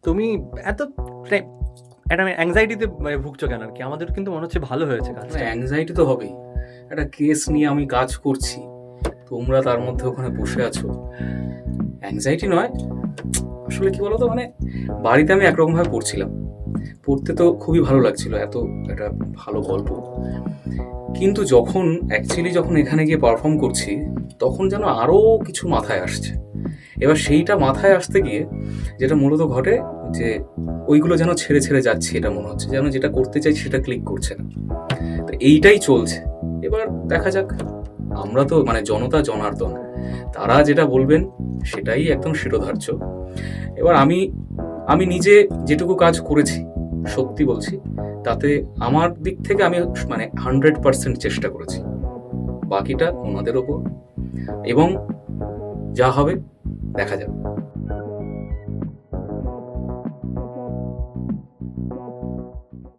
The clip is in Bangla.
তুমি এত একটা অ্যাংজাইটিতে ভুগছো কেন আর কি? আমাদের কিন্তু মনে হচ্ছে ভালো হয়েছে কাজটা। অ্যাংজাইটি তো হবেই, একটা কেস নিয়ে আমি কাজ করছি, তোমরা তার মধ্যে ওখানে বসে আছো। অ্যাংজাইটি নয়, আসলে কি বলতো, মানে বাড়িতে আমি একরকমভাবে পড়ছিলাম, পড়তে তো খুবই ভালো লাগছিল, এত একটা ভালো গল্প। কিন্তু যখন এখানে গিয়ে পারফর্ম করছি, তখন যেন আরও কিছু মাথায় আসছে। এবার সেইটা মাথায় আসতে গিয়ে যেটা মূলত ঘটে, যে ওইগুলো যেন ছেড়ে ছেড়ে যাচ্ছে, এটা মনে হচ্ছে যেন যেটা করতে চাই সেটা ক্লিক করছে না। তো এইটাই চলছে। এবার দেখা যাক, আমরা তো মানে জনতা জনার্দন, তারা যেটা বলবেন সেটাই একদম শিরোধার্য। এবার আমি আমি নিজে যেটুকু কাজ করেছি, সত্যি বলছি, তাতে আমার দিক থেকে আমি মানে 100% চেষ্টা করেছি, বাকিটা ওনাদের ওপর। এবং যা হবে দেখা যাবে।